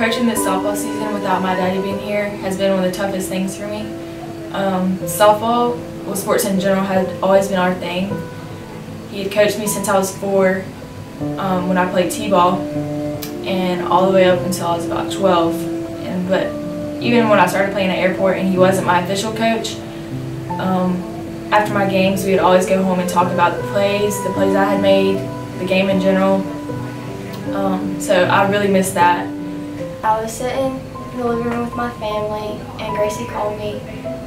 Coaching this softball season without my daddy being here has been one of the toughest things for me. Softball, well, sports in general, had always been our thing. He had coached me since I was 4 when I played t-ball, and all the way up until I was about 12. But even when I started playing at airport and he wasn't my official coach, after my games we would always go home and talk about the plays I had made, the game in general. So I really miss that. I was sitting in the living room with my family, and Gracey called me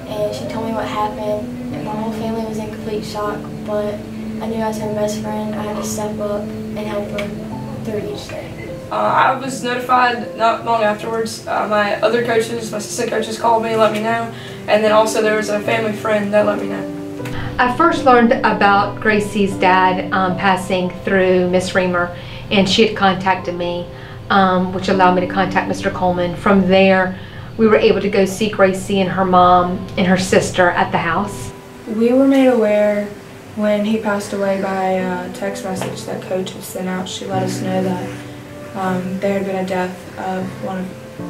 and she told me what happened, and my whole family was in complete shock, but I knew as her best friend I had to step up and help her through each day. I was notified not long afterwards. My other coaches, my assistant coaches called me, let me know, and then also there was a family friend that let me know. I first learned about Gracey's dad passing through Miss Reamer, and she had contacted me, which allowed me to contact Mr. Coleman. From there, we were able to go see Gracey and her mom and her sister at the house. We were made aware when he passed away by a text message that Coach had sent out. She let us know that there had been a death of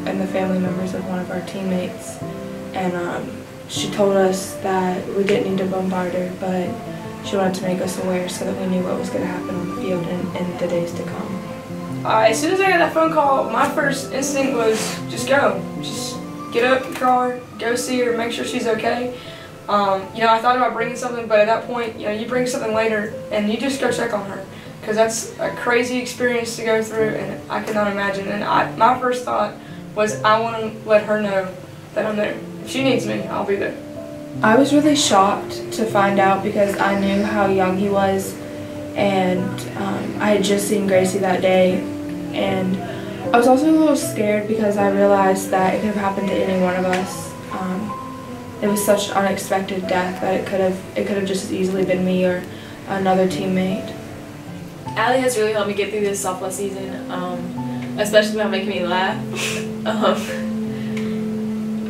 and the family members of one of our teammates, and she told us that we didn't need to bombard her, but she wanted to make us aware so that we knew what was going to happen on the field in the days to come. As soon as I got that phone call, my first instinct was just go. Just get up in the car, go see her, make sure she's okay. You know, I thought about bringing something, but at that point, you know, you bring something later and you just go check on her, because that's a crazy experience to go through, and I could not imagine. And my first thought was, I want to let her know that I'm there. If she needs me, I'll be there. I was really shocked to find out because I knew how young he was, and I had just seen Gracey that day, and I was also a little scared because I realized that it could have happened to any one of us. It was such an unexpected death that it could have just as easily been me or another teammate. Allie has really helped me get through this softball season, especially by making me laugh.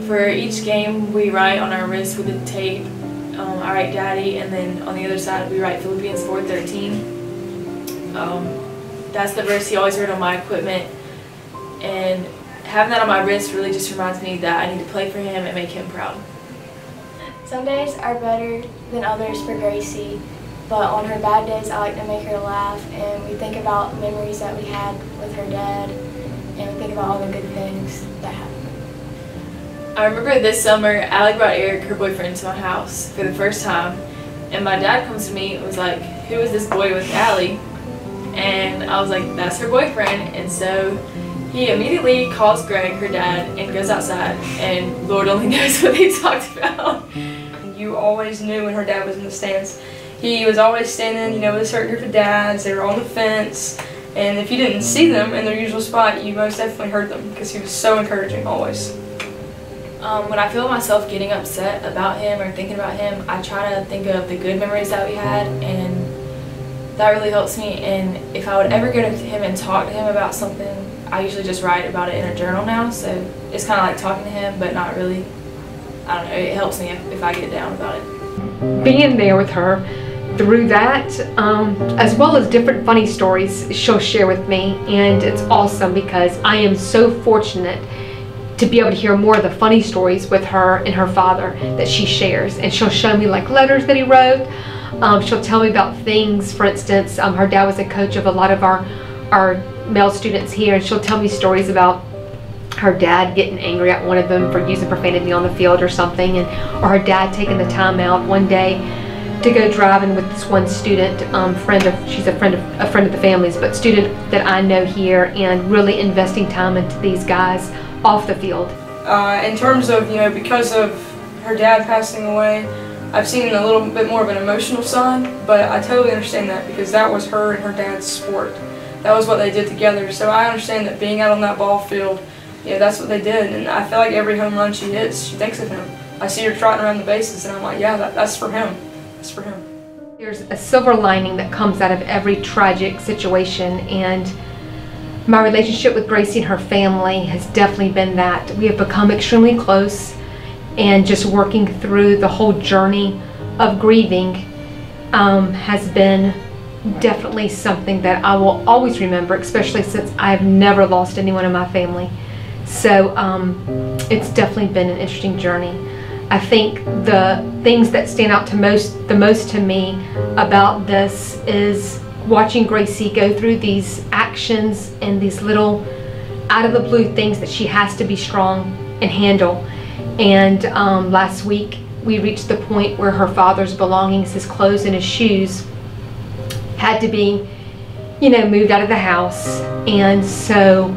For each game, we write on our wrist with a tape. I write Daddy, and then on the other side we write Philippians 4:13. That's the verse he always wrote on my equipment, and having that on my wrist really just reminds me that I need to play for him and make him proud. Some days are better than others for Gracey, but on her bad days I like to make her laugh, and we think about memories that we had with her dad, and we think about all the good things that happened. I remember this summer, Allie brought Eric, her boyfriend, to my house for the first time, and my dad comes to me and was like, "Who is this boy with Allie?" And I was like, "That's her boyfriend." And so he immediately calls Greg, her dad, and goes outside, and Lord only knows what they talked about. You always knew when her dad was in the stands. He was always standing, you know, with a certain group of dads. They were on the fence, and if you didn't see them in their usual spot, you most definitely heard them, because he was so encouraging always. When I feel myself getting upset about him or thinking about him, I try to think of the good memories that we had, and that really helps me. And if I would ever go to him and talk to him about something, I usually just write about it in a journal now, so it's kind of like talking to him, but not really. I don't know, it helps me if I get down about it. Being there with her through that, as well as different funny stories she'll share with me, and it's awesome because I am so fortunate to be able to hear more of the funny stories with her and her father that she shares. And she'll show me like letters that he wrote. She'll tell me about things. For instance, her dad was a coach of a lot of our male students here, and she'll tell me stories about her dad getting angry at one of them for using profanity on the field or something, or her dad taking the time out one day to go driving with this one student, she's a friend of the family's, but student that I know here, and really investing time into these guys off the field. In terms of, you know, because of her dad passing away, I've seen a little bit more of an emotional side, but I totally understand that because that was her and her dad's sport. That was what they did together, so I understand that being out on that ball field, yeah, that's what they did, and I feel like every home run she hits, she thinks of him. I see her trotting around the bases, and I'm like, yeah, that's for him. That's for him. There's a silver lining that comes out of every tragic situation, and my relationship with Gracey and her family has definitely been that. We have become extremely close, and just working through the whole journey of grieving has been definitely something that I will always remember, especially since I've never lost anyone in my family. So it's definitely been an interesting journey. I think the things that stand out the most to me about this is watching Gracey go through these actions and these little out of the blue things that she has to be strong and handle. And last week we reached the point where her father's belongings, his clothes and his shoes, had to be, you know, moved out of the house. And so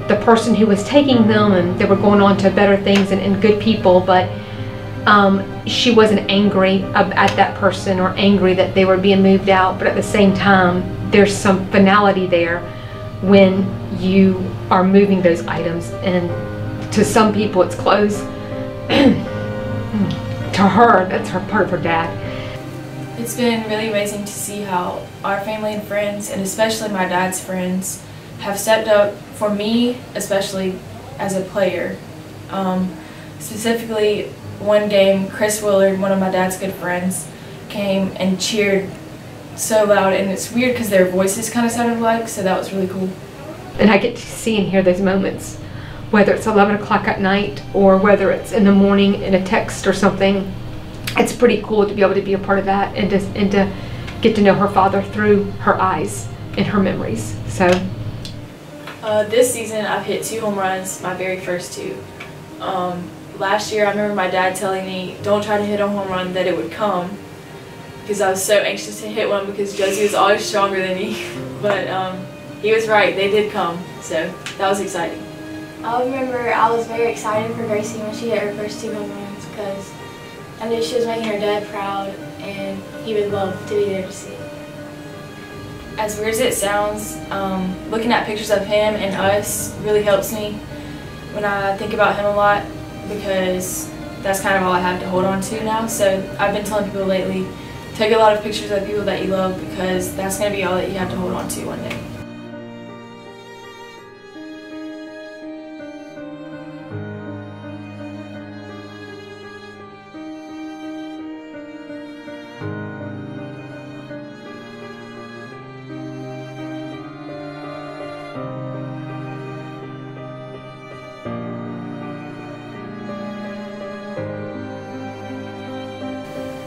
the person who was taking them, and they were going on to better things and good people, but she wasn't angry at that person or angry that they were being moved out. But at the same time, there's some finality there when you are moving those items, and to some people it's clothes. To her, that's her part of her dad. It's been really amazing to see how our family and friends, and especially my dad's friends, have stepped up for me, especially as a player. Specifically, one game, Chris Willard, one of my dad's good friends, came and cheered so loud, and it's weird because their voices kind of sounded alike, so that was really cool. And I get to see and hear those moments, whether it's 11 o'clock at night or whether it's in the morning in a text or something. It's pretty cool to be able to be a part of that and to get to know her father through her eyes and her memories. So this season I've hit 2 home runs, my very first 2. Last year I remember my dad telling me, don't try to hit a home run, that it would come, because I was so anxious to hit one because Josie was always stronger than me. But he was right, they did come, so that was exciting. I remember I was very excited for Gracey when she hit her first 2 home runs, because I knew she was making her dad proud and he would love to be there to see it. As weird as it sounds, looking at pictures of him and us really helps me when I think about him a lot, because that's kind of all I have to hold on to now. So I've been telling people lately, take a lot of pictures of people that you love, because that's going to be all that you have to hold on to one day.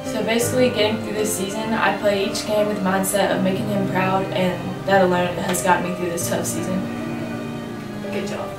So basically, getting through this season, I play each game with the mindset of making him proud, and that alone has gotten me through this tough season. Good job.